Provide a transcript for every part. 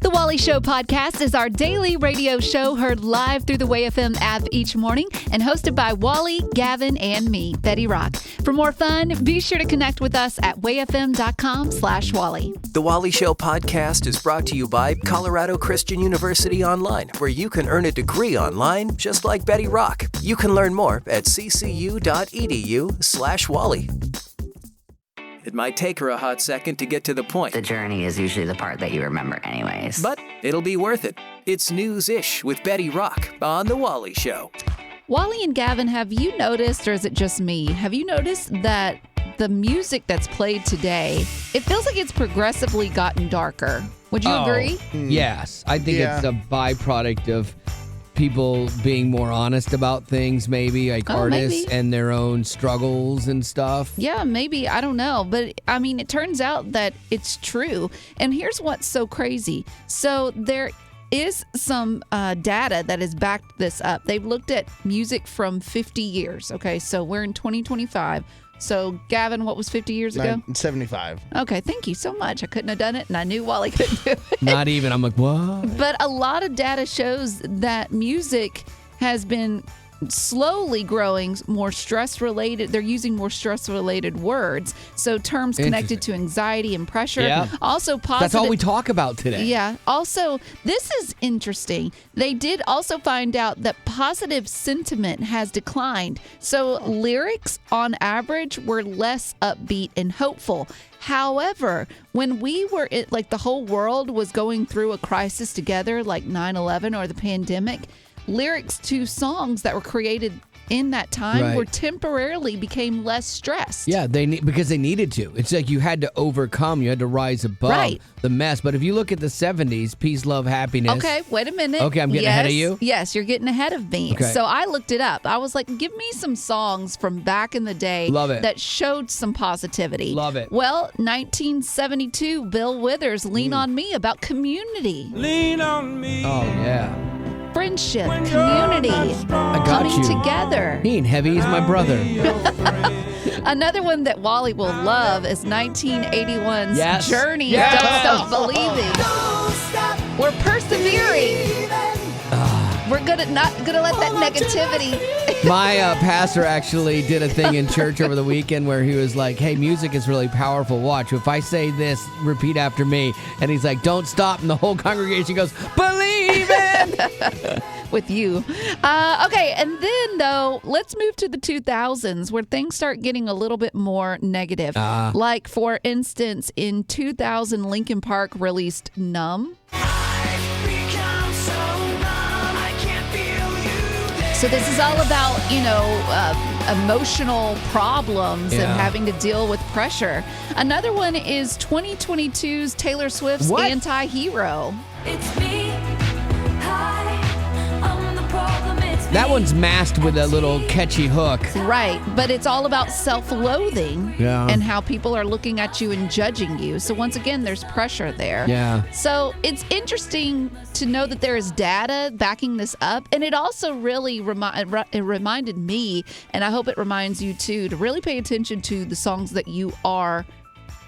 The Wally Show podcast is our daily radio show heard live through the WayFM app each morning and hosted by Wally, Gavin, and me, Betty Rock. For more fun, be sure to connect with us at wayfm.com/Wally. The Wally Show podcast is brought to you by Colorado Christian University Online, where you can earn a degree online just like Betty Rock. You can learn more at ccu.edu/Wally. It might take her a hot second to get to the point. The journey is usually the part that you remember anyways. But it'll be worth it. It's News-ish with Betty Rock on The Wally Show. Wally and Gavin, have you noticed, or is it just me, have you noticed that the music that's played today, it feels like it's progressively gotten darker? Would you agree? Yes. I think it's a byproduct of people being more honest about things, maybe, like artists and their own struggles and stuff. Yeah, maybe. I don't know. But, I mean, it turns out that it's true. And here's what's so crazy. So there is some data that has backed this up. They've looked at music from 50 years. Okay, so we're in 2025. So, Gavin, what was 50 years ago? 75. Okay, thank you so much. I couldn't have done it, and I knew Wally couldn't do it. Not even. I'm like, what? But a lot of data shows that music has been slowly growing more stress-related. They're using more stress-related words. So terms connected to anxiety and pressure. Yeah. Also positive. That's all we talk about today. Yeah. Also, this is interesting. They did also find out that positive sentiment has declined. So lyrics on average were less upbeat and hopeful. However, when we were like the whole world was going through a crisis together, like 9/11 or the pandemic, lyrics to songs that were created in that time were temporarily became less stressed. Yeah, because they needed to. It's like you had to overcome, you had to rise above the mess. But if you look at the 70s, peace, love, happiness. Okay, wait a minute. Okay, I'm getting ahead of you? Yes, you're getting ahead of me. Okay. So I looked it up. I was like, give me some songs from back in the day that showed some positivity. Love it. Well, 1972, Bill Withers, Lean on Me, about community. Lean on me. Oh, yeah. Friendship, community, coming together. He ain't heavy, he's my brother. Another one that Wally will love is 1981's Journey, Yes. Don't Stop Believing. We're persevering. We're not gonna let that negativity. My pastor actually did a thing in church over the weekend where he was like, hey, music is really powerful. Watch, if I say this, repeat after me. And he's like, don't stop. And the whole congregation goes, believe it. With you. Okay, and then, though, let's move to the 2000s where things start getting a little bit more negative. Like, for instance, in 2000, Linkin Park released Numb. So this is all about, emotional problems and having to deal with pressure. Another one is 2022's Taylor Swift's Anti-Hero. It's me. Hi, I'm the problem. It's me. That one's masked with a little catchy hook. Right, but it's all about self-loathing and how people are looking at you and judging you. So once again, there's pressure there. Yeah. So it's interesting to know that there is data backing this up. And it also really reminded me, and I hope it reminds you too, to really pay attention to the songs that you are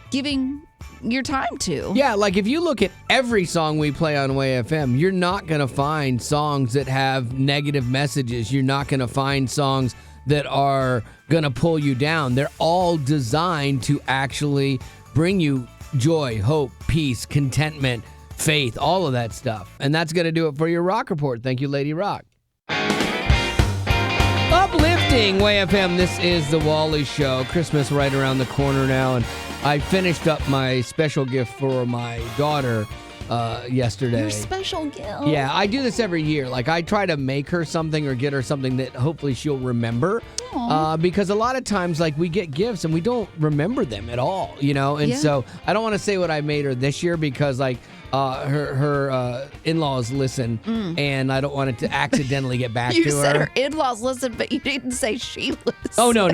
giving your time to. Yeah, like if you look at every song we play on WayFM, you're not going to find songs that have negative messages. You're not going to find songs that are going to pull you down. They're all designed to actually bring you joy, hope, peace, contentment, faith, all of that stuff. And that's going to do it for your Rock Report. Thank you, Lady Rock. Uplifting WayFM, this is The Wally Show. Christmas right around the corner now, and I finished up my special gift for my daughter yesterday. Your special gift. Yeah, I do this every year. Like, I try to make her something or get her something that hopefully she'll remember. Because a lot of times, like, we get gifts and we don't remember them at all, And so I don't want to say what I made her this year because, like, her in-laws listen, and I don't want it to accidentally get back to her. You said her in-laws listen, but you didn't say she listens. Oh, no.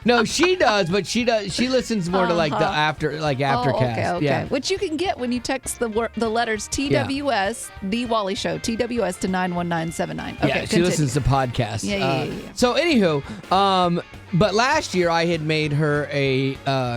No, she does, but she listens more to like the aftercast. Okay. Yeah. Which you can get when you text the letters TWS, The Wally Show, TWS to 91979. Okay, yeah, she listens to podcasts. Yeah. So, anywho, But last year I had made her a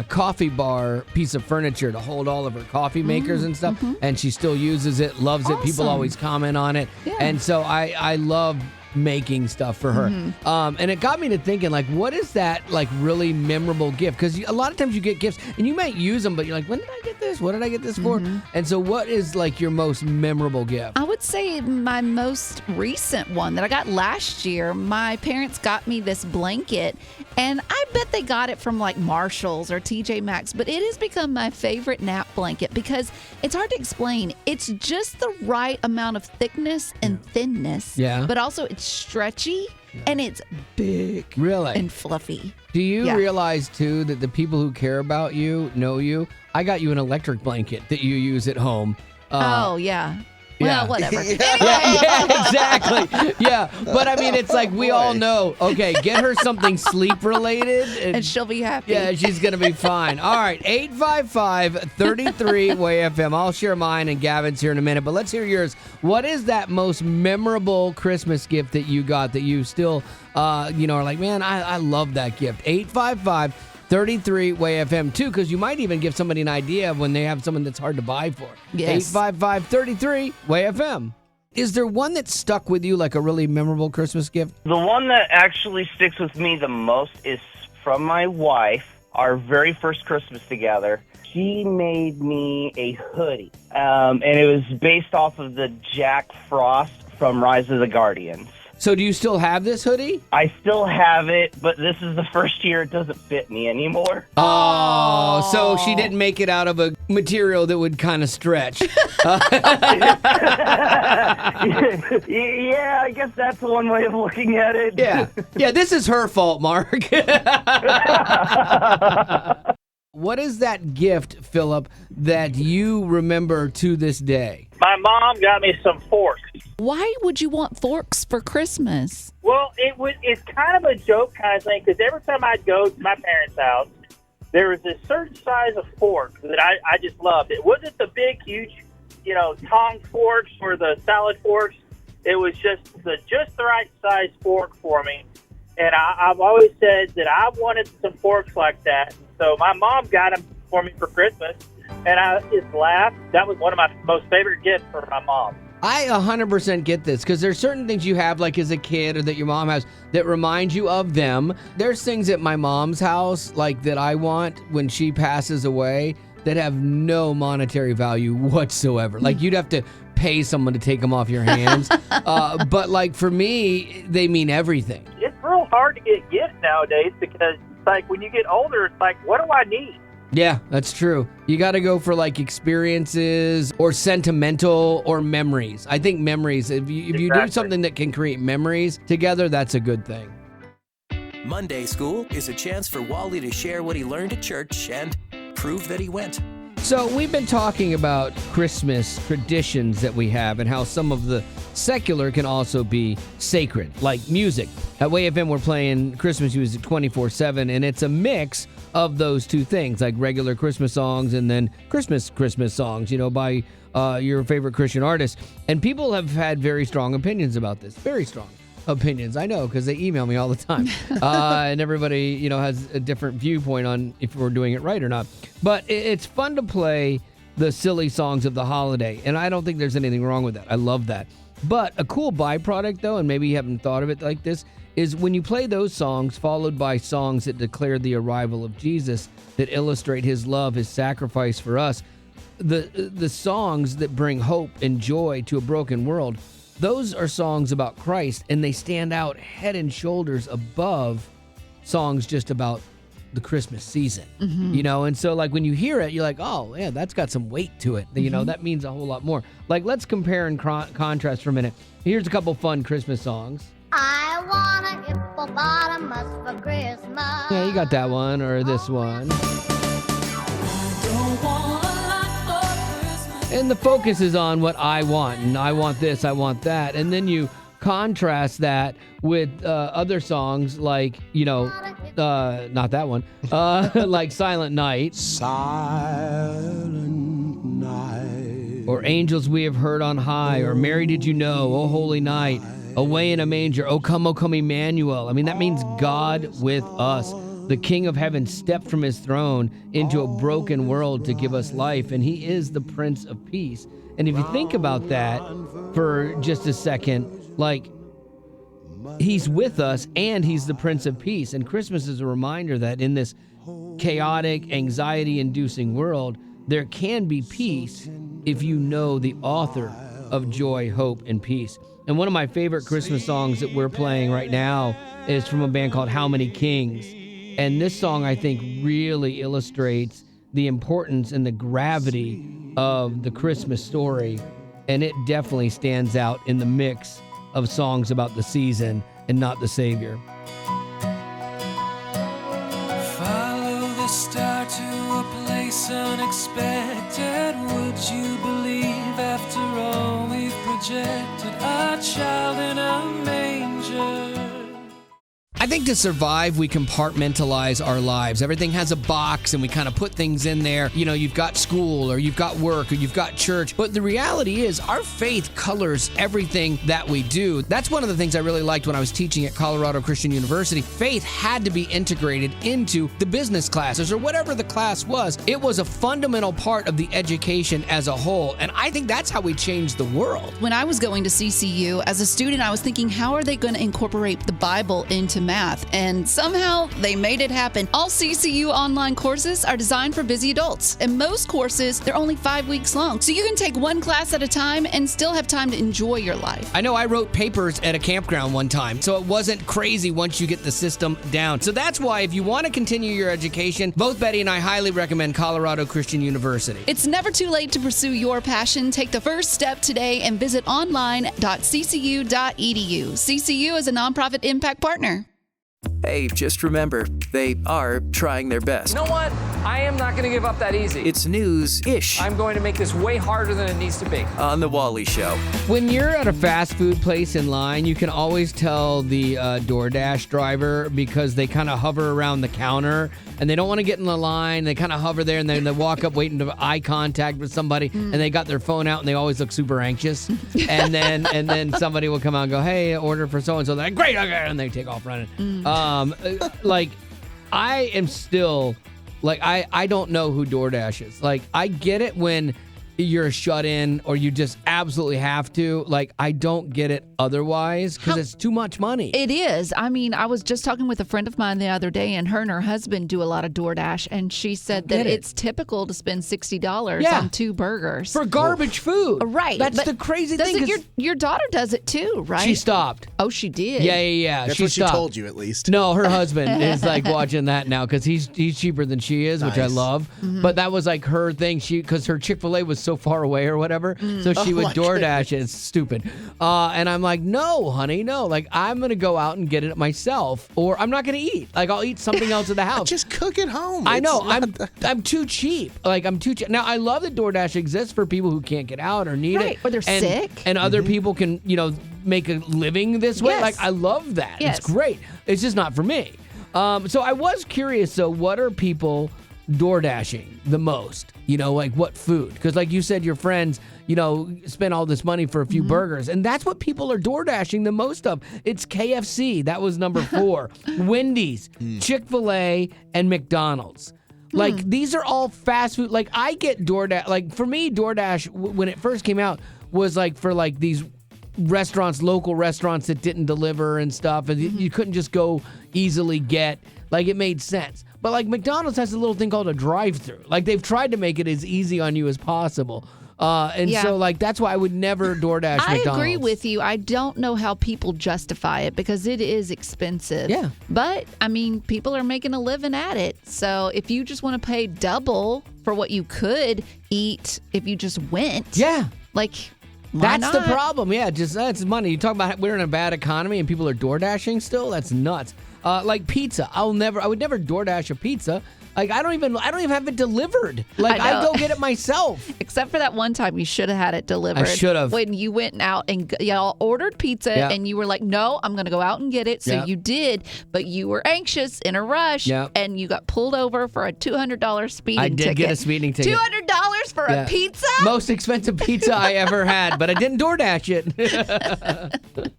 coffee bar piece of furniture to hold all of her coffee makers and stuff, and she still uses it, loves it. People Awesome. always comment on it, Yeah. and so I love making stuff for her. And it got me to thinking, like, what is that, like, really memorable gift? Because a lot of times you get gifts and you might use them, but you're like, when did I get this? What did I get this for? And so what is, like, your most memorable gift? I would say my most recent one that I got last year, my parents got me this blanket, and I bet they got it from like Marshall's or TJ Maxx, but it has become my favorite nap blanket because it's hard to explain. It's just the right amount of thickness and thinness, but also it's stretchy and it's big Really? and fluffy. Do you Yeah. realize, too, that the people who care about you know you? I got you an electric blanket that you use at home. Oh, yeah. yeah. Well, whatever. Yeah, exactly. Yeah, but I mean, it's like we all know, okay, get her something sleep-related. And she'll be happy. Yeah, she's going to be fine. All right, 855-33-WAY-FM. I'll share mine and Gavin's here in a minute, but let's hear yours. What is that most memorable Christmas gift that you got that you still, are like, man, I love that gift? 855-33-WAY-FM, too, because you might even give somebody an idea of when they have someone that's hard to buy for. Yes. 855-33-WAY-FM. Is there one that stuck with you, like a really memorable Christmas gift? The one that actually sticks with me the most is from my wife, our very first Christmas together. She made me a hoodie, and it was based off of the Jack Frost from Rise of the Guardians. So do you still have this hoodie? I still have it, but this is the first year it doesn't fit me anymore. Oh, so she didn't make it out of a material that would kind of stretch. Yeah, I guess that's one way of looking at it. Yeah, this is her fault, Mark. What is that gift, Philip, that you remember to this day? My mom got me some forks. Why would you want forks for Christmas? Well, it's kind of a joke kind of thing, because every time I'd go to my parents' house, there was this certain size of fork that I just loved. It wasn't the big, huge, tong forks or the salad forks. It was just the right size fork for me. And I've always said that I wanted some forks like that. So my mom got them for me for Christmas, and I just laughed. That was one of my most favorite gifts for my mom. I 100% get this, because there's certain things you have, like as a kid or that your mom has, that remind you of them. There's things at my mom's house, like that I want when she passes away, that have no monetary value whatsoever. Like you'd have to pay someone to take them off your hands. But like for me, they mean everything. It's real hard to get gifts nowadays, because like when you get older, it's like, what do I need? Yeah, that's true. You got to go for like experiences or sentimental or memories. I think memories, if you do Exactly. something that can create memories together, that's a good thing. Monday School is a chance for Wally to share what he learned at church and prove that he went. So we've been talking about Christmas traditions that we have and how some of the secular can also be sacred, like music. At WayFM, we're playing Christmas music 24/7, and it's a mix of those two things, like regular Christmas songs and then Christmas songs, by your favorite Christian artist. And people have had very strong opinions about this, very strong opinions. I know, because they email me all the time. And everybody, has a different viewpoint on if we're doing it right or not. But it's fun to play the silly songs of the holiday, and I don't think there's anything wrong with that. I love that. But a cool byproduct, though, and maybe you haven't thought of it like this, is when you play those songs followed by songs that declare the arrival of Jesus, that illustrate his love, his sacrifice for us, the songs that bring hope and joy to a broken world, those are songs about Christ, and they stand out head and shoulders above songs just about the Christmas season, and so like when you hear it, you're like, oh yeah, that's got some weight to it. That means a whole lot more. Like, let's compare and contrast for a minute. Here's a couple fun Christmas songs. I want a hippopotamus for Christmas. Yeah, you got that one, or this one. And the focus is on what I want, and I want this, I want that. And then you contrast that with other songs like, not that one, like Silent Night. Silent night. Or Angels We Have Heard on High, or Mary Did You Know, Oh Holy Night. away in a manger. O come, Emmanuel. I mean, that means God with us. The King of Heaven stepped from his throne into a broken world to give us life, and he is the Prince of Peace. And if you think about that for just a second, like, he's with us and he's the Prince of Peace. And Christmas is a reminder that in this chaotic, anxiety-inducing world, there can be peace if you know the author of joy, hope, and peace. And one of my favorite Christmas songs that we're playing right now is from a band called How Many Kings. And this song, I think, really illustrates the importance and the gravity of the Christmas story. And it definitely stands out in the mix of songs about the season and not the Savior. Follow the star to a place unexpected. Would you believe after all we've projected a child in a manger? I think to survive, we compartmentalize our lives. Everything has a box and we kind of put things in there. You know, you've got school or you've got work or you've got church. But the reality is our faith colors everything that we do. That's one of the things I really liked when I was teaching at Colorado Christian University. Faith had to be integrated into the business classes or whatever the class was. It was a fundamental part of the education as a whole. And I think that's how we change the world. When I was going to CCU, as a student, I was thinking, how are they going to incorporate the Bible into math? And somehow they made it happen. All CCU online courses are designed for busy adults. And most courses, they're only 5 weeks long. So you can take one class at a time and still have time to enjoy your life. I know I wrote papers at a campground one time, so it wasn't crazy once you get the system down. So that's why if you want to continue your education, both Betty and I highly recommend Colorado Christian University. It's never too late to pursue your passion. Take the first step today and visit online.ccu.edu. CCU is a nonprofit impact partner. Hey, just remember, they are trying their best. You know what? I am not going to give up that easy. It's news-ish I'm going to make this way harder than it needs to be. on The Wally Show. When you're at a fast food place in line, you can always tell the DoorDash driver because they kind of hover around the counter and they don't want to get in the line. They kind of hover there and then they walk up waiting to eye contact with somebody and they got their phone out and they always look super anxious. and then somebody will come out and go, hey, order for so-and-so. They're like, great, okay, and they take off running. Like, I am still, like, I don't know who DoorDash is. Like, I get it when you're shut in or you just absolutely have to. Like, I don't get it otherwise because it's too much money. It is. I mean, I was just talking with a friend of mine the other day, and her husband do a lot of DoorDash, and she said that it's typical to spend $60 on 2 burgers. For garbage food. Right. That's the crazy thing. Your daughter does it too, right? She stopped. Oh, she did? Yeah. That's she what stopped. she told you, at least. No, her husband is like watching that now because he's cheaper than she is, which I love. But that was like her thing. Because her Chick-fil-A was so far away or whatever, so she would DoorDash it. It's stupid. And I'm like, no, honey, no. Like, I'm going to go out and get it myself, or I'm not going to eat. Like, I'll eat something else at the house. Just cook at home. I know. I'm too cheap. Like, I'm too cheap. Now, I love that DoorDash exists for people who can't get out or need it. Or they're sick. And other people can, make a living this way. Yes. Like, I love that. Yes. It's great. It's just not for me. So I was curious, so what are people DoorDashing the most? Like what food? Because like you said, your friends, spend all this money for a few burgers. And that's what people are DoorDashing the most of. It's KFC. That was number 4. Wendy's, Chick-fil-A, and McDonald's. Like, these are all fast food. Like, I get DoorDash. Like, for me, DoorDash, when it first came out, was like for like these restaurants, local restaurants that didn't deliver and stuff. And you couldn't just go easily get. Like, it made sense. But, like, McDonald's has a little thing called a drive-thru. Like, they've tried to make it as easy on you as possible. So, like, that's why I would never DoorDash McDonald's. I agree with you. I don't know how people justify it because it is expensive. Yeah. But, I mean, people are making a living at it. So, if you just want to pay double for what you could eat if you just went. Yeah. Like, why That's not? the problem. Yeah, just that's money. You talk about we're in a bad economy and people are DoorDashing still? That's nuts. Like pizza. I would never DoorDash a pizza. Like, I don't even have it delivered. Like, I go get it myself. Except for that one time you should have had it delivered. I should have. When you went out and y'all ordered pizza and you were like, no, I'm going to go out and get it. So you did, but you were anxious in a rush and you got pulled over for a $200 speeding ticket. I did get a speeding ticket. $200 for a pizza? Most expensive pizza I ever had, but I didn't DoorDash it.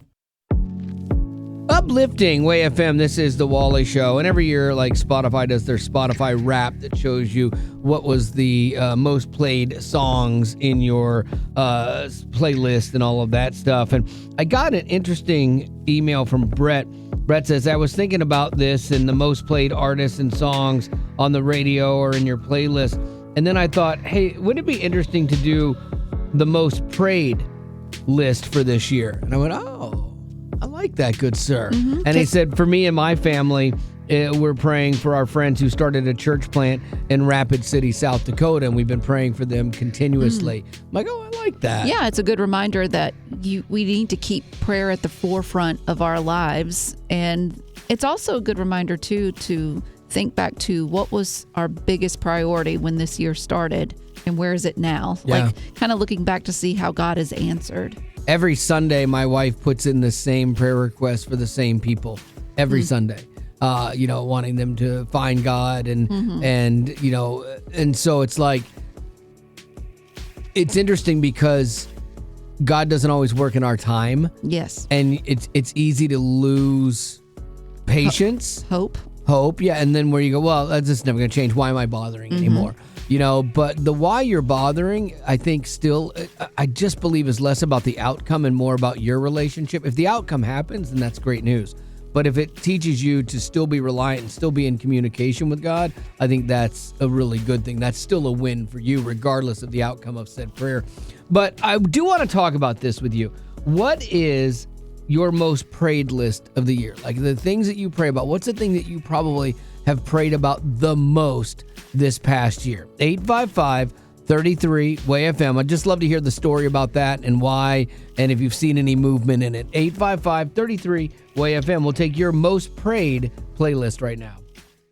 Uplifting Way FM. This is the Wally Show, and every year, like Spotify does their Spotify Wrap that shows you what was the most played songs in your playlist and all of that stuff. And I got an interesting email from Brett. Brett says, I was thinking about this and the most played artists and songs on the radio or in your playlist, and then I thought, hey, wouldn't it be interesting to do the most prayed list for this year? And I went, oh, I like that, good sir. Mm-hmm. And he said, for me and my family, we're praying for our friends who started a church plant in Rapid City, South Dakota, and we've been praying for them continuously. I'm like, oh, I like that. Yeah, it's a good reminder that we need to keep prayer at the forefront of our lives. And it's also a good reminder, too, to think back to what was our biggest priority when this year started and where is it now? Yeah. Like kind of looking back to see how God has answered. Every Sunday, my wife puts in the same prayer request for the same people every Sunday, wanting them to find God and so it's like, it's interesting because God doesn't always work in our time. Yes. And it's easy to lose patience. Hope. Yeah. And then where you go, well, that's just never going to change. Why am I bothering anymore? But the why you're bothering, I think still, I just believe is less about the outcome and more about your relationship. If the outcome happens, then that's great news. But if it teaches you to still be reliant and still be in communication with God, I think that's a really good thing. That's still a win for you, regardless of the outcome of said prayer. But I do want to talk about this with you. What is your most prayed list of the year? Like the things that you pray about, what's the thing that you probably have prayed about the most this past year? 855-33-WAY-FM. I'd just love to hear the story about that and why, and if you've seen any movement in it. 855-33-WAY-FM. We'll take your most prayed playlist right now.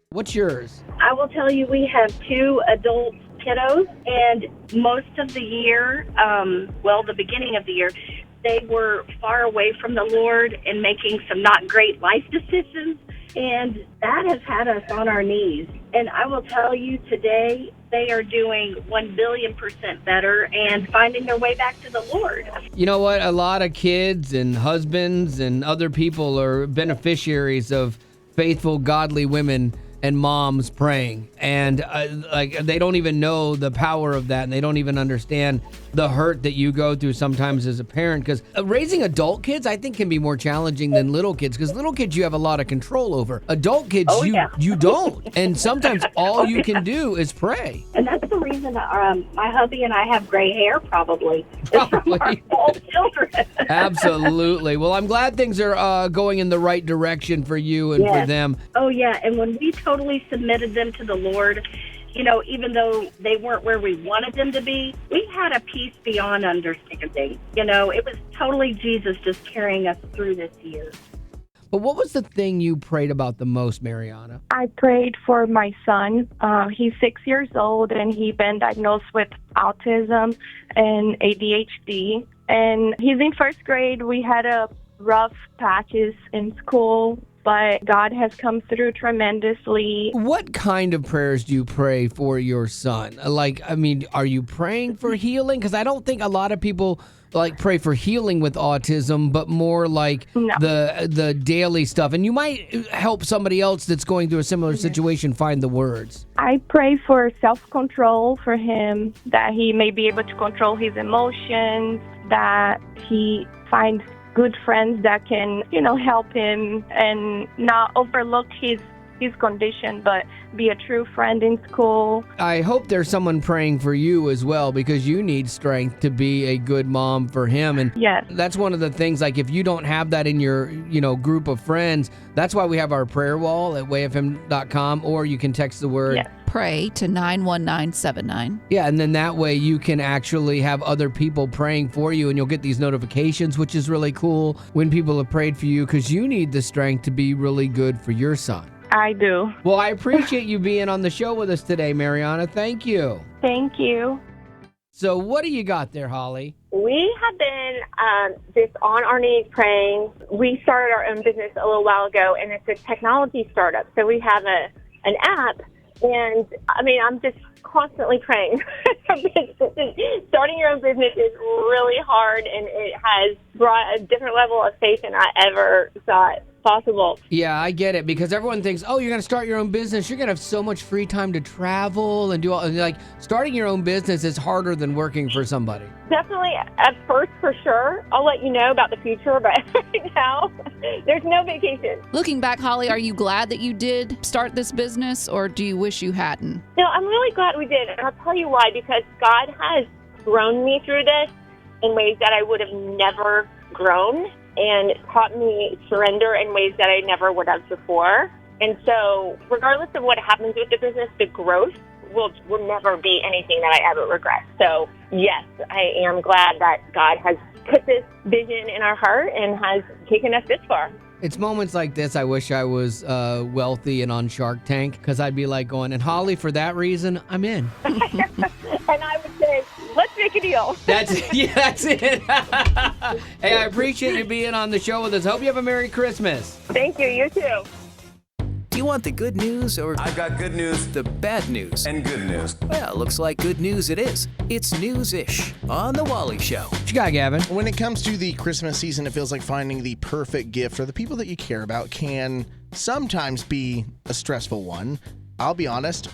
What's yours? I will tell you, we have 2 adult kiddos, and most of the year, the beginning of the year, they were far away from the Lord and making some not great life decisions. And that has had us on our knees. And I will tell you today, they are doing 1,000,000,000% better and finding their way back to the Lord. You know what? A lot of kids and husbands and other people are beneficiaries of faithful, godly women and moms praying. And they don't even know the power of that, and they don't even understand the hurt that you go through sometimes as a parent, because raising adult kids I think can be more challenging than little kids, because little kids you have a lot of control over. Adult kids you don't, and sometimes all you can do is pray. And that's the reason my hubby and I have gray hair, probably. It's from our old children. Absolutely. Well, I'm glad things are going in the right direction for you and for them. Oh yeah, and when we totally submitted them to the Lord, even though they weren't where we wanted them to be, we had a peace beyond understanding. It was totally Jesus just carrying us through this year. But what was the thing you prayed about the most, Mariana? I prayed for my son. He's 6 years old, and he's been diagnosed with autism and ADHD. And he's in first grade. We had a rough patches in school, but God has come through tremendously. What kind of prayers do you pray for your son? Are you praying for healing? Because I don't think a lot of people pray for healing with autism, but more the daily stuff. And you might help somebody else that's going through a similar situation find the words. I pray for self-control for him, that he may be able to control his emotions, that he finds good friends that can, help him and not overlook his condition, but be a true friend in school. I hope there's someone praying for you as well, because you need strength to be a good mom for him. And yes, that's one of the things, if you don't have that in your, group of friends, that's why we have our prayer wall at wayfm.com, or you can text the word pray to 91979. Yeah, and then that way you can actually have other people praying for you, and you'll get these notifications, which is really cool when people have prayed for you, because you need the strength to be really good for your son. I do. Well, I appreciate you being on the show with us today, Mariana. Thank you. Thank you. So what do you got there, Holly? We have been just on our knees praying. We started our own business a little while ago, and it's a technology startup. So we have an app, and I'm just constantly praying for businesses. Starting your own business is really hard, and it has brought a different level of faith than I ever thought possible. Yeah, I get it, because everyone thinks, oh, you're going to start your own business. You're going to have so much free time to travel and do all, and like, starting your own business is harder than working for somebody. Definitely at first, for sure. I'll let you know about the future, but right now, there's no vacation. Looking back, Holly, are you glad that you did start this business, or do you wish you hadn't? No, I'm really glad we did, and I'll tell you why, because God has grown me through this in ways that I would have never grown, and taught me surrender in ways that I never would have before. And so regardless of what happens with the business, the growth will never be anything that I ever regret. So yes, I am glad that God has put this vision in our heart and has taken us this far. It's moments like this I wish I was wealthy and on Shark Tank, because I'd be like going, and Holly, for that reason, I'm in. And I would say, let's make a deal. That's it. Hey, I appreciate you being on the show with us. Hope you have a Merry Christmas. Thank you. You too. Do you want the good news or I've got good news the bad news? and good news. Well, looks like good news it is. It's News-ish on The Wally Show. What you got, Gavin? When it comes to the Christmas season, it feels like finding the perfect gift for the people that you care about can sometimes be a stressful one. I'll be honest,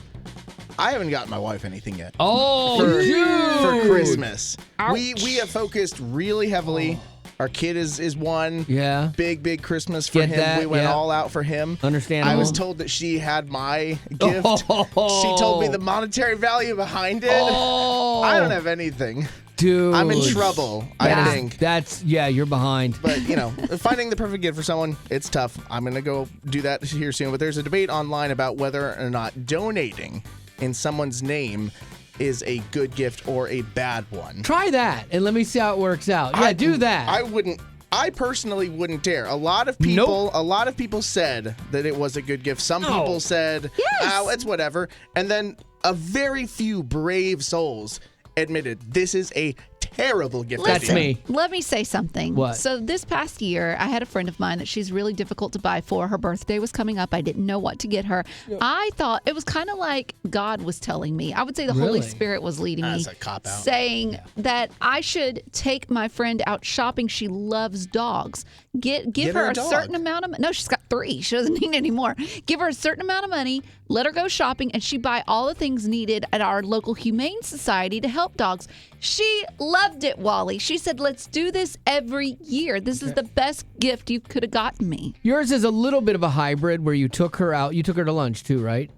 I haven't gotten my wife anything yet. Oh, for Christmas. We have focused really heavily. Our kid is one. Yeah. Big Christmas for Get him. that, We went yeah. all out for him. Understandable. I was told that she had my gift. Oh. She told me the monetary value behind it. Oh. I don't have anything. Dude. I'm in trouble, I think. You're behind. But, finding the perfect gift for someone, it's tough. I'm going to go do that here soon. But there's a debate online about whether or not donating in someone's name is a good gift or a bad one. Try that and let me see how it works out. Yeah, do that. I personally wouldn't dare. A lot of people said that it was a good gift. Some people said, oh, it's whatever. And then a very few brave souls admitted this is a terrible gift. That's me. Let me say something. What? So this past year, I had a friend of mine that she's really difficult to buy for. Her birthday was coming up. I didn't know what to get her. Yep. I thought it was kind of like God was telling me. I would say the Holy Spirit was leading me. That's a cop-out. Saying that I should take my friend out shopping. She loves dogs. Give her a certain amount of money. No, she's got 3. She doesn't need any more. Give her a certain amount of money, let her go shopping, and she buy all the things needed at our local humane society to help dogs. She loved it, Wally. She said, let's do this every year. This is the best gift you could have gotten me. Yours is a little bit of a hybrid where you took her out. You took her to lunch too, right?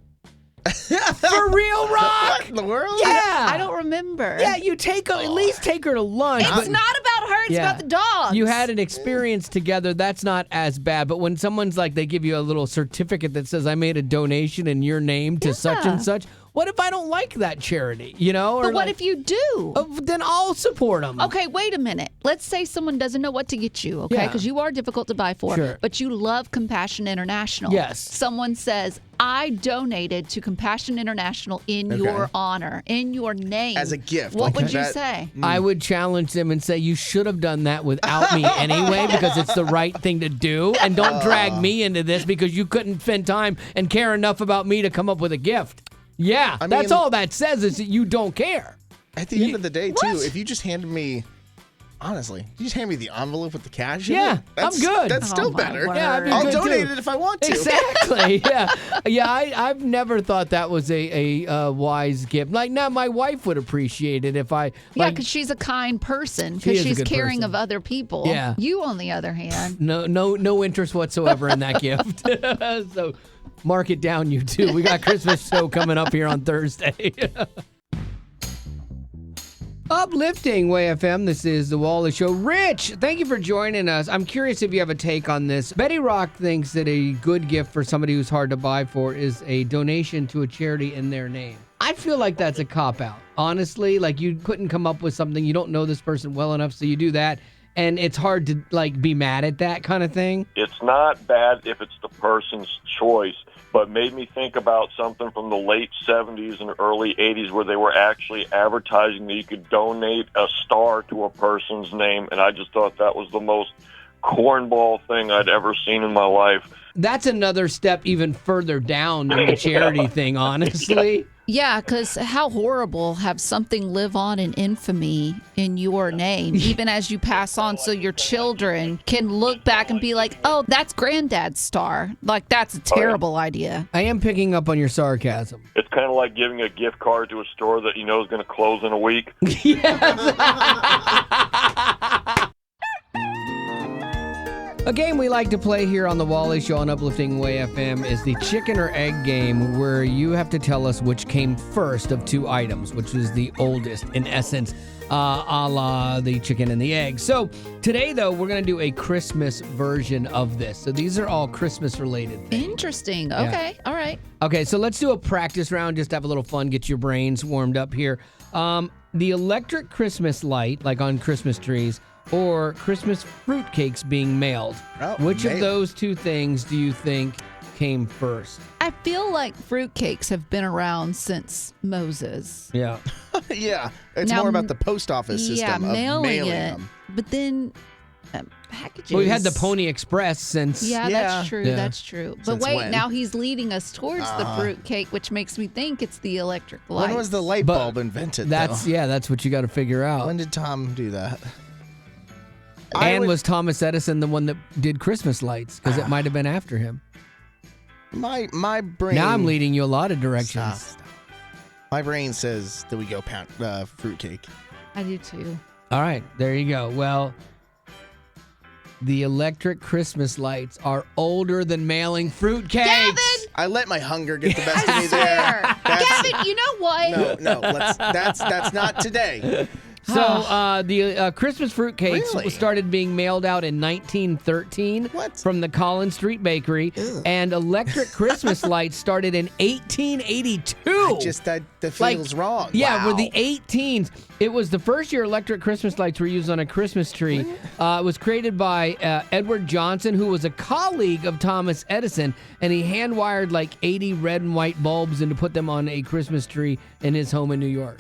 For real, Rock? What in the world? Yeah. I don't remember. Yeah, you at least take her to lunch. It's not about her. It's about the dogs. You had an experience together. That's not as bad. But when someone's like, they give you a little certificate that says, I made a donation in your name to such and such. What if I don't like that charity, But what if you do? Then I'll support them. Okay, wait a minute. Let's say someone doesn't know what to get you, okay? Because you are difficult to buy for, Sure. but you love Compassion International. Yes. Someone says, I donated to Compassion International in your honor, in your name. As a gift. What would you say? I would challenge them and say, you should have done that without me anyway, because it's the right thing to do. And don't drag me into this because you couldn't spend time and care enough about me to come up with a gift. Yeah, that's all that says is that you don't care. At the end of the day, too, if you just handed me, honestly, you just hand me the envelope with the cash in it, I'm good. That's still better. Yeah, I'll donate it if I want to. Exactly. Yeah. I've never thought that was a wise gift. Like, now my wife would appreciate it if I. Yeah, because she's a kind person. Because she's caring of other people. Yeah. You, on the other hand. No interest whatsoever in that gift. So mark it down, you two. We got Christmas show coming up here on Thursday. Uplifting Way FM. This is the Wally Show. Rich, thank you for joining us. I'm curious if you have a take on this. Betty Rock thinks that a good gift for somebody who's hard to buy for is a donation to a charity in their name. I feel like that's a cop-out. Honestly, like you couldn't come up with something. You don't know this person well enough, so you do that. And it's hard to be mad at that kind of thing. It's not bad if it's the person's choice, but made me think about something from the late 70s and early 80s where they were actually advertising that you could donate a star to a person's name, and I just thought that was the most cornball thing I'd ever seen in my life. That's another step even further down than the charity thing, honestly. Yeah, because how horrible have something live on in infamy in your name, even as you pass on, so your children can look back and be like, oh, that's Granddad's star. Like, that's a terrible idea. I am picking up on your sarcasm. It's kind of like giving a gift card to a store that you know is going to close in a week. A game we like to play here on the Wally Show on Uplifting Way FM is the chicken or egg game, where you have to tell us which came first of two items, which is the oldest, in essence, a la the chicken and the egg. So today, though, we're going to do a Christmas version of this. So these are all Christmas-related things. Interesting. Okay. All right. Okay, so let's do a practice round, just to have a little fun, get your brains warmed up here. The electric Christmas light, like on Christmas trees, or Christmas fruitcakes being mailed. Which of those two things do you think came first? I feel like fruitcakes have been around since Moses. Yeah. Yeah. It's Now, more about the post office system of mailing it. them. But then packages. Well, we had the Pony Express since... Yeah, that's true. Yeah. That's true. But Since wait, when? now he's leading us towards the fruitcake, which makes me think it's the electric light. When was the light bulb invented, That's though? that's what you got to figure out. When did Tom do that? And was Thomas Edison the one that did Christmas lights? Because it might have been after him. My brain... Now I'm leading you a lot of directions. Stop. My brain says that we go fruitcake. I do too. All right, there you go. Well, the electric Christmas lights are older than mailing fruitcakes. Gavin! I let my hunger get the best of me there. Gavin, you know what? No, that's not today. So the Christmas fruitcakes Really? started being mailed out in 1913 from the Collins Street Bakery, and electric Christmas lights started in 1882. That feels wrong. Yeah, Wow. with the 18s. It was the first year electric Christmas lights were used on a Christmas tree. It was created by Edward Johnson, who was a colleague of Thomas Edison, and he hand-wired like 80 red and white bulbs and to put them on a Christmas tree in his home in New York.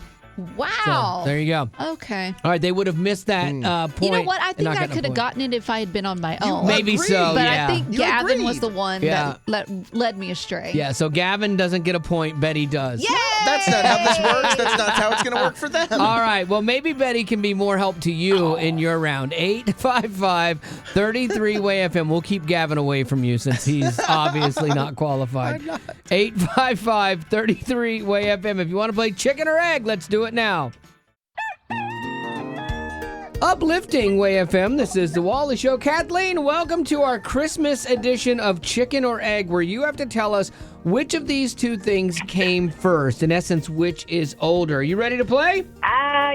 Wow. So, there you go. Okay. All right, they would have missed that point. You know what? I and think not I gotten a could have point. gotten it if I had been on my own. Maybe so, But yeah. I think You Gavin was agreed. the one Yeah. that led me astray. Yeah, so Gavin doesn't get a point. Betty does. Yay! That's not how this works. That's not how it's going to work for them. All right. Well, maybe Betty can be more help to you in your round. 855-33-WAY-FM. We'll keep Gavin away from you since he's obviously not qualified. 855-33-WAY-FM. If you want to play chicken or egg, let's do it now. Uplifting Way FM. This is the Wally Show. Kathleen, welcome to our Christmas edition of Chicken or Egg, where you have to tell us which of these two things came first. In essence, which is older. Are you ready to play?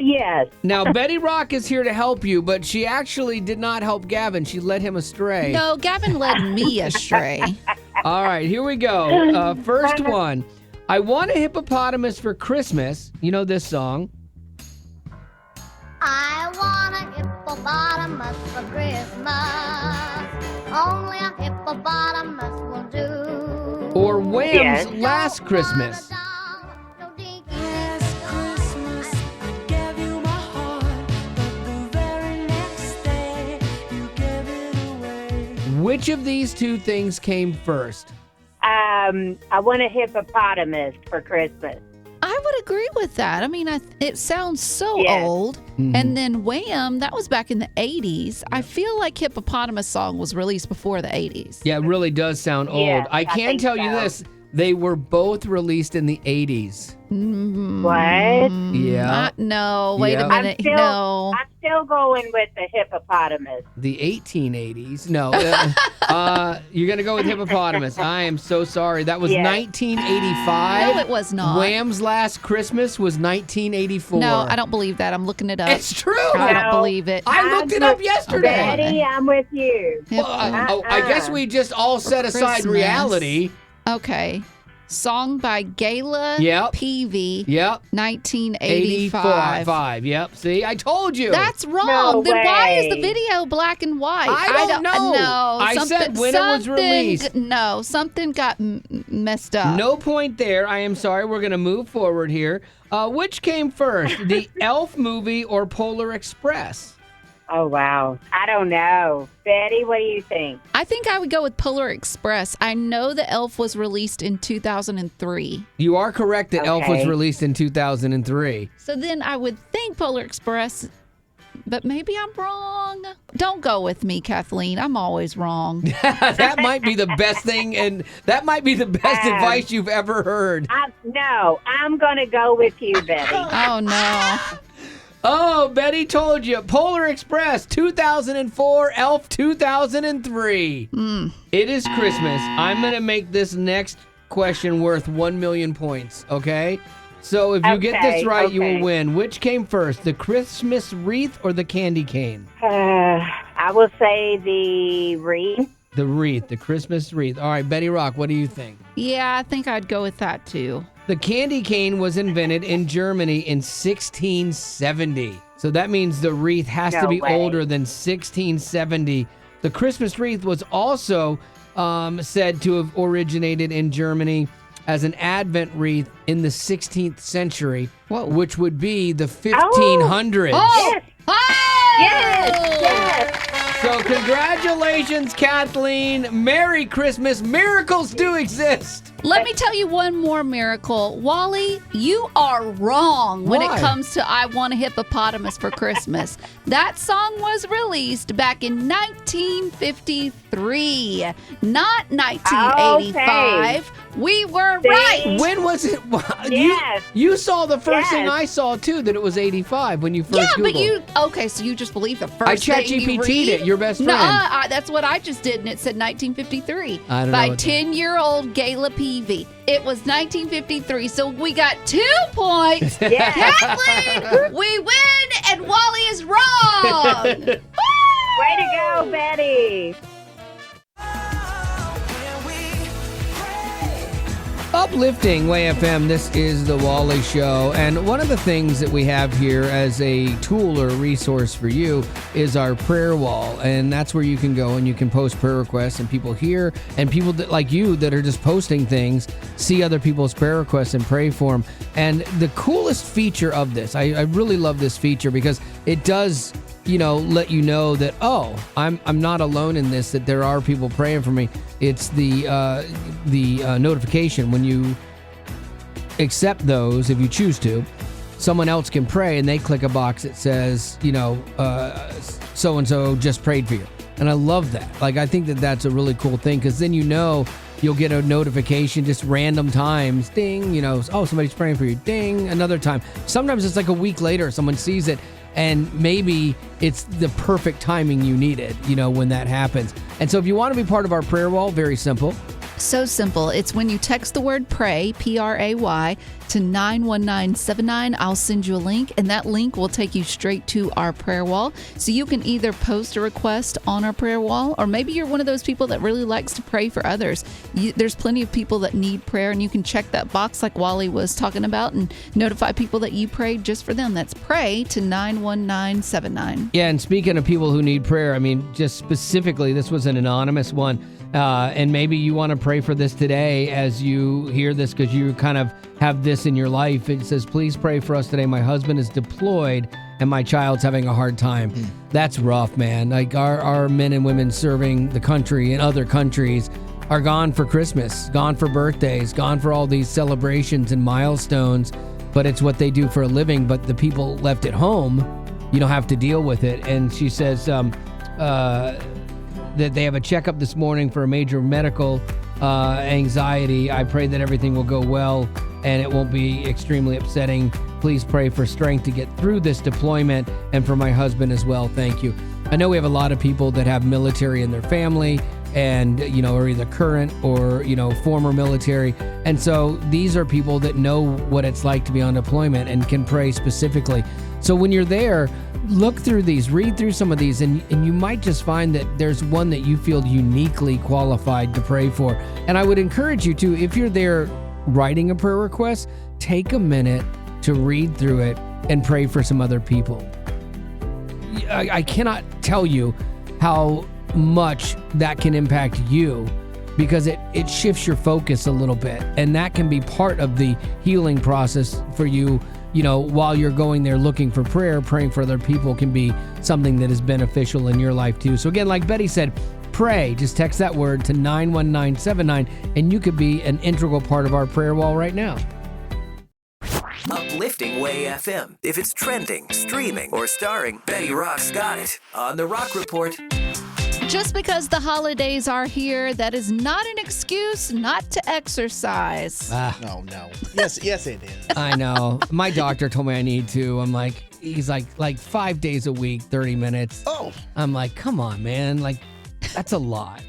Yes. Now, Betty Rock is here to help you, but she actually did not help Gavin. She led him astray. No, Gavin led me astray. All right, here we go. First one. I want a hippopotamus for Christmas. You know this song. I want a hippopotamus for Christmas. Only a hippopotamus will do. Or Wham's Yes. Last Christmas. Last Christmas, I gave you my heart, but the very next day, you gave it away. Which of these two things came first? I want a hippopotamus for Christmas. I would agree with that. I mean, it sounds so Yes. old. And then Wham, that was back in the 80s. I feel like Hippopotamus song was released before the 80s. Yeah, it really does sound old. Yes, I I can think tell you so. this. They were both released in the 80s. What? Yeah. No, wait Yeah. a minute. No. I'm still going with the hippopotamus. The 1880s? No. You're going to go with hippopotamus. I am so sorry. That was Yes. 1985. No, it was not. Wham's Last Christmas was 1984. No, I don't believe that. I'm looking it up. It's true. I don't No. believe it. I looked it up yesterday. Betty, I'm with you. Well, I guess we just all set aside Christmas. reality. Okay. Song by Gayla Yep. Peavy, Yep. 1985. 85. Yep. See, I told you. That's wrong. No Then why is the way. video black and white? I don't know. No, I said when it was released. No, something got messed up. No point there. I am sorry. We're going to move forward here. Which came first, the Elf movie or Polar Express? Oh, wow. I don't know. Betty, what do you think? I think I would go with Polar Express. I know the Elf was released in 2003. You are correct that Elf was Okay. released in 2003. So then I would think Polar Express, but maybe I'm wrong. Don't go with me, Kathleen. I'm always wrong. That might be the best thing, and that might be the best advice you've ever heard. No, I'm going to go with you, Betty. Oh, no. Oh, Betty told you. Polar Express, 2004, Elf, 2003. It is Christmas. I'm going to make this next question worth 1 million points, okay? So if you get this right, you will win. Which came first, the Christmas wreath or the candy cane? I will say the wreath. The wreath, the Christmas wreath. All right, Betty Rock, what do you think? Yeah, I think I'd go with that too. The candy cane was invented in Germany in 1670. So that means the wreath has to No be way. older than 1670. The Christmas wreath was also said to have originated in Germany as an Advent wreath in the 16th century, which would be the 1500s. Oh! Yes. So congratulations, Kathleen. Merry Christmas. Miracles do exist. Let me tell you one more miracle. Wally, you are wrong when Why? it comes to I Want a Hippopotamus for Christmas. That song was released back in 1953, not 1985. We were right. When was it? Yes. You saw the first thing Yes. I saw, too, that it was 85 when you first Yeah, but Googled. okay, so you just believe the first I thing you ChatGPT'd read? it, your best friend. No, that's what I just did, and it said 1953 I don't know by what that- 10-year-old Gayla Peavy. It was 1953, so we got 2 points. Yes. Kathleen, we win, and Wally is wrong. Way to go, Betty. Uplifting Way FM, this is the Wally Show. And one of the things that we have here as a tool or resource for you is our prayer wall. And that's where you can go and you can post prayer requests, and people hear, and people that, like you that are just posting things, see other people's prayer requests and pray for them. And the coolest feature of this, I really love this feature because it does, let you know that, oh, I'm not alone in this, that there are people praying for me. It's the notification when you accept those, if you choose to, someone else can pray and they click a box that says, so-and-so just prayed for you. And I love that. Like, I think that that's a really cool thing because then you'll get a notification just random times. Ding, oh, somebody's praying for you. Ding, another time. Sometimes it's like a week later, someone sees it. And maybe it's the perfect timing you needed, when that happens. And so if you want to be part of our prayer wall, very simple. So simple. It's when you text the word pray, P-R-A-Y, to 91979. I'll send you a link, and that link will take you straight to our prayer wall. So you can either post a request on our prayer wall, or maybe you're one of those people that really likes to pray for others. There's plenty of people that need prayer, and you can check that box like Wally was talking about and notify people that you prayed just for them. That's pray to 91979. Yeah, and speaking of people who need prayer, just specifically, this was an anonymous one. And maybe you want to pray for this today as you hear this because you kind of have this in your life. It says, please pray for us today. My husband is deployed and my child's having a hard time. That's rough, man. Like our men and women serving the country in other countries are gone for Christmas, gone for birthdays, gone for all these celebrations and milestones. But it's what they do for a living. But the people left at home, you don't have to deal with it. And she says, that they have a checkup this morning for a major medical anxiety. I pray that everything will go well and it won't be extremely upsetting. Please pray for strength to get through this deployment and for my husband as well. Thank you. I know we have a lot of people that have military in their family and, are either current or, former military. And so these are people that know what it's like to be on deployment and can pray specifically. So when you're there, look through these, read through some of these, and you might just find that there's one that you feel uniquely qualified to pray for. And I would encourage you to, if you're there writing a prayer request, take a minute to read through it and pray for some other people. I cannot tell you how much that can impact you because it shifts your focus a little bit. And that can be part of the healing process for you while you're going there looking for prayer, praying for other people can be something that is beneficial in your life too. So again, like Betty said, pray. Just text that word to 91979, and you could be an integral part of our prayer wall right now. Uplifting Way FM. If it's trending, streaming, or starring, Betty Rock's got it on The Rock Report. Just because the holidays are here, that is not an excuse not to exercise. No. Yes, it is. I know. My doctor told me I need to. He's like 5 days a week, 30 minutes. Oh. I'm like, come on, man. Like, that's a lot.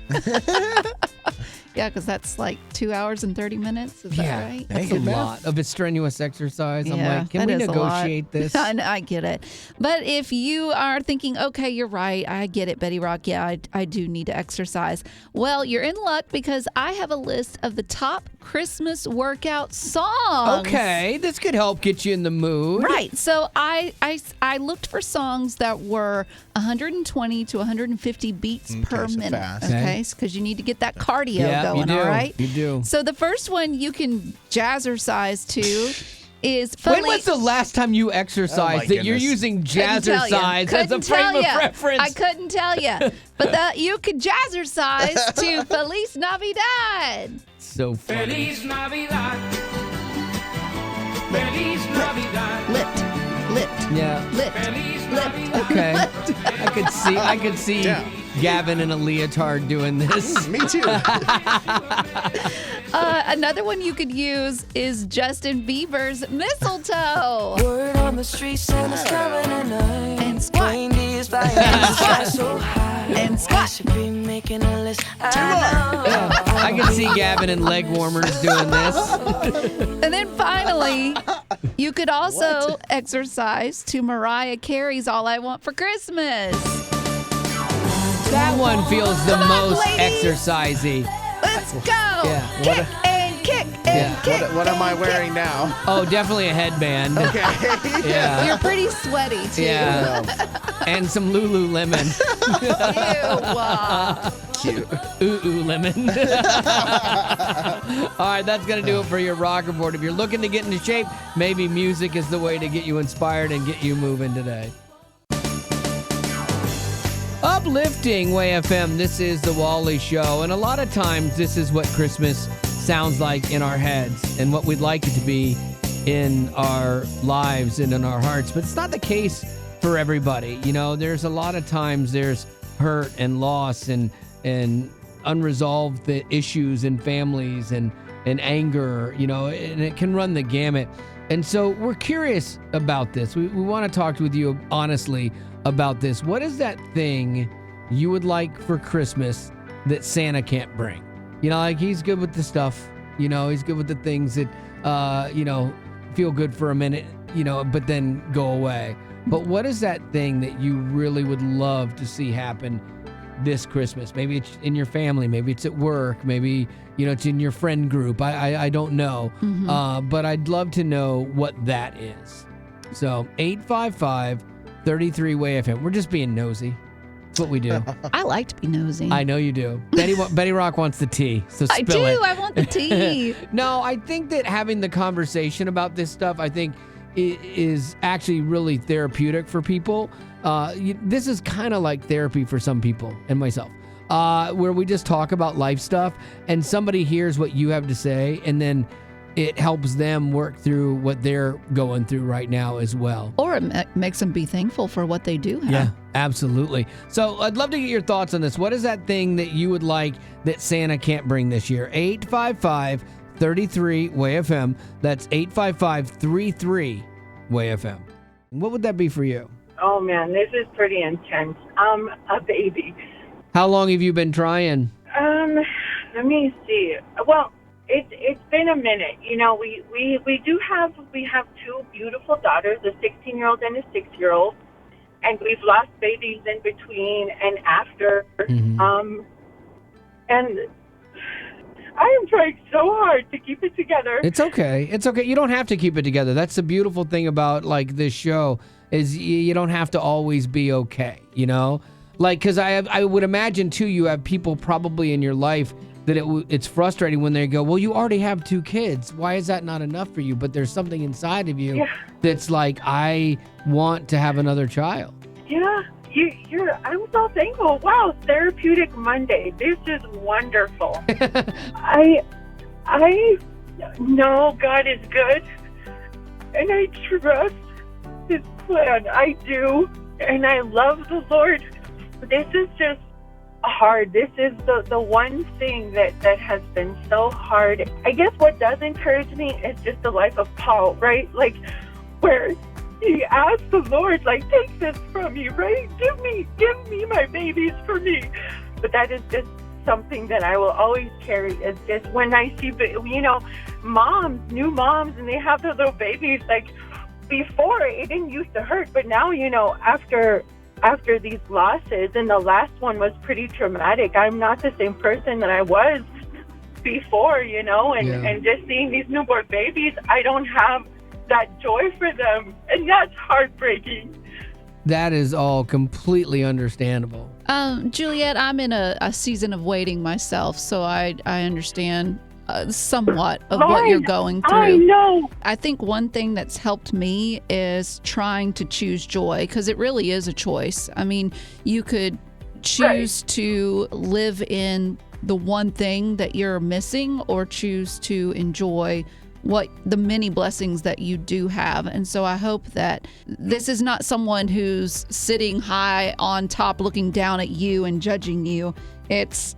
Yeah, because that's like 2 hours and 30 minutes. Is that right? That's a lot of a strenuous exercise. I'm Yeah, like, can we that is a lot. negotiate this? I get it. But if you are thinking, okay, you're right, I get it, Betty Rock. Yeah, I do need to exercise. Well, you're in luck because I have a list of the top Christmas workout songs. Okay, this could help get you in the mood. Right. So I looked for songs that were 120 to 150 beats per so minute. fast. Okay, because you need to get that cardio going. You do. All right. You do. So the first one you can jazzercise to is When was the last time you exercised that you're using jazzercise as a frame of reference? I couldn't tell you. But you could jazzercise to Feliz Navidad. So funny. Feliz Navidad. Feliz Navidad. Lift. Yeah. Lift. Okay. I could see Gavin in a leotard doing this. Me too. Another one you could use is Justin Bieber's Mistletoe. Word on the street, Santa's coming tonight. And squat. Reindeer's flying in the sky so high. And squat. I should be making a list. I can see Gavin in leg warmers doing this. And then finally, you could also exercise to Mariah Carey's All I Want for Christmas. That one feels the Come on, most ladies. exercisey. Let's go. Yeah. Kick and kick and kick. What am I wearing now? Oh, definitely a headband. Okay. Yeah. You're pretty sweaty, too. Yeah. And some Lululemon. Cute. Ooh, lemon. All right, that's going to do it for your Rock Report. If you're looking to get into shape, maybe music is the way to get you inspired and get you moving today. Uplifting Way FM, this is the Wally Show, and a lot of times this is what Christmas sounds like in our heads and what we'd like it to be in our lives and in our hearts, but it's not the case for everybody. There's a lot of times there's hurt and loss and unresolved issues in families and anger, and it can run the gamut. And so we're curious about this. We want to talk with you honestly about this. What is that thing you would like for Christmas that Santa can't bring? He's good with the stuff, he's good with the things that, feel good for a minute, but then go away. But what is that thing that you really would love to see happen this Christmas? Maybe it's in your family, maybe it's at work, maybe, it's in your friend group. I don't know. But I'd love to know what that is. So 855-33-WAY FM. We're just being nosy. That's what we do. I like to be nosy. I know you do. Betty Rock wants the tea, so I spill do. it. I want the tea. No, I think that having the conversation about this stuff, I think, is actually really therapeutic for people. This is kind of like therapy for some people and myself, where we just talk about life stuff and somebody hears what you have to say, and then it helps them work through what they're going through right now as well. Or it makes them be thankful for what they do have. Yeah, absolutely. So I'd love to get your thoughts on this. What is that thing that you would like that Santa can't bring this year? 855-33-WAY FM. That's 855-33-WAY FM. What would that be for you? Oh, man, this is pretty intense. I'm a baby. How long have you been trying? Let me see. Well, it's been a minute. We have two beautiful daughters, a 16-year-old and a 6-year-old, and we've lost babies in between and after. And I am trying so hard to keep it together. It's okay. It's okay. You don't have to keep it together. That's the beautiful thing about this show is you don't have to always be okay, because I would imagine too, you have people probably in your life that it's frustrating when they go, well, you already have 2 kids. Why is that not enough for you? But there's something inside of you that's like, I want to have another child. Yeah, I'm so thankful. Wow, Therapeutic Monday. This is wonderful. I know God is good, and I trust His plan. I do, and I love the Lord. This is just hard. This is the one thing that has been so hard. I guess what does encourage me is just the life of Paul, right? Like, where he asked the Lord, like, take this from me, right? Give me my babies for me. But that is just something that I will always carry, is just when I see, moms, new moms, and they have their little babies, like, before it didn't used to hurt, but now, after these losses, and the last one was pretty traumatic, I'm not the same person that I was before, and just seeing these newborn babies, I don't have that joy for them, and that's heartbreaking. That is all completely understandable. Juliet, I'm in a season of waiting myself, so I understand somewhat of what you're going through. I know. I think one thing that's helped me is trying to choose joy, because it really is a choice. I mean, you could choose to live in the one thing that you're missing, or choose to enjoy what the many blessings that you do have. And so I hope that this is not someone who's sitting high on top looking down at you and judging you. It's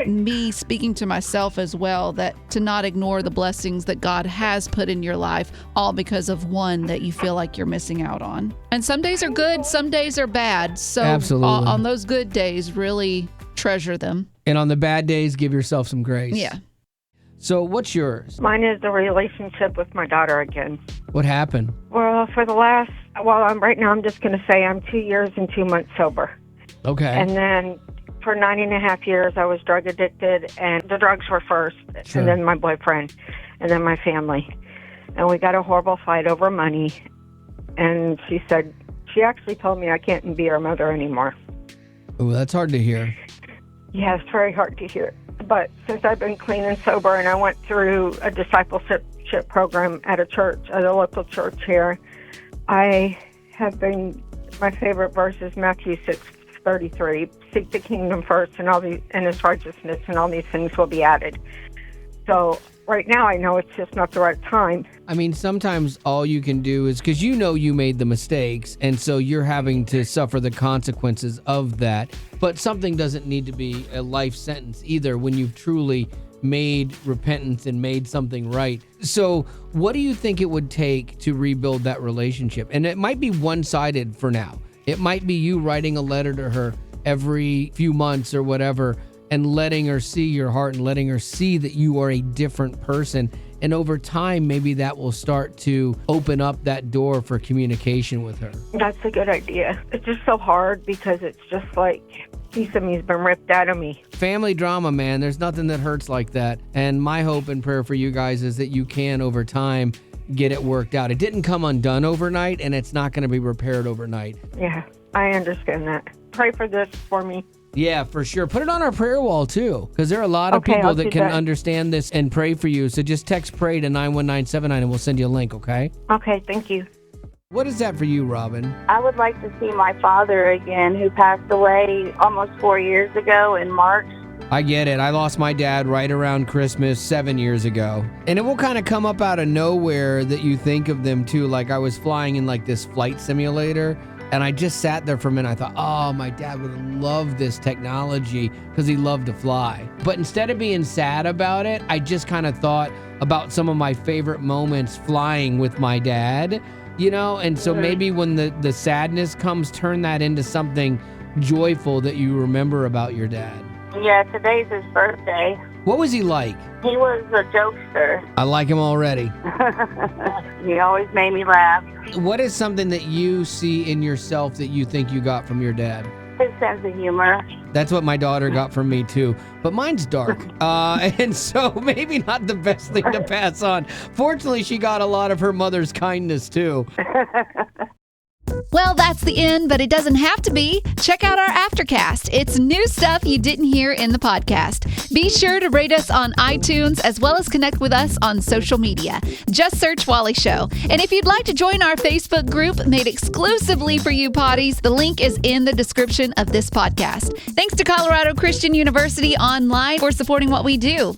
me speaking to myself as well, that to not ignore the blessings that God has put in your life, all because of one that you feel like you're missing out on. And some days are good, some days are bad. So Absolutely. On those good days, really treasure them. And on the bad days, give yourself some grace. Yeah. So what's yours? Mine is the relationship with my daughter again. What happened? Well, right now I'm just going to say I'm 2 years and 2 months sober. Okay. And then for 9.5 years, I was drug addicted, and the drugs were first, Sure. and then my boyfriend, and then my family. And we got a horrible fight over money. And she actually told me I can't be her mother anymore. Oh, that's hard to hear. Yeah, it's very hard to hear. But since I've been clean and sober, and I went through a discipleship program at a local church here, I have been, my favorite verse is Matthew 6:33. Seek the kingdom first, and His righteousness, and all these things will be added. So right now I know it's just not the right time. I mean, sometimes all you can do is, because you made the mistakes, and so you're having to suffer the consequences of that. But something doesn't need to be a life sentence either when you've truly made repentance and made something right. So what do you think it would take to rebuild that relationship? And it might be one-sided for now. It might be you writing a letter to her every few months or whatever, and letting her see your heart and letting her see that you are a different person. And over time, maybe that will start to open up that door for communication with her. That's a good idea. It's just so hard because it's just like a piece of me's been ripped out of me. Family drama, man. There's nothing that hurts like that. And my hope and prayer for you guys is that you can, over time, get it worked out. It didn't come undone overnight, and it's not going to be repaired overnight. Yeah, I understand that. Pray for this for me. Yeah, for sure. Put it on our prayer wall, too, because there are a lot of people that can understand this and pray for you. So just text PRAY to 91979 and we'll send you a link, okay? Okay, thank you. What is that for you, Robin? I would like to see my father again, who passed away almost 4 years ago in March. I get it. I lost my dad right around Christmas 7 years ago. And it will kind of come up out of nowhere that you think of them, too. Like, I was flying in, like, this flight simulator, and I just sat there for a minute. I thought, oh, my dad would love this technology because he loved to fly. But instead of being sad about it, I just kind of thought about some of my favorite moments flying with my dad, you know? And so maybe when the sadness comes, turn that into something joyful that you remember about your dad. Yeah, today's his birthday. What was he like? He was a jokester. I like him already. He always made me laugh. What is something that you see in yourself that you think you got from your dad? His sense of humor. That's what my daughter got from me too, but mine's dark. And so maybe not the best thing to pass on. Fortunately, she got a lot of her mother's kindness too. Well, that's the end, but it doesn't have to be. Check out our Aftercast. It's new stuff you didn't hear in the podcast. Be sure to rate us on iTunes as well as connect with us on social media. Just search Wally Show. And if you'd like to join our Facebook group made exclusively for you potties, the link is in the description of this podcast. Thanks to Colorado Christian University Online for supporting what we do.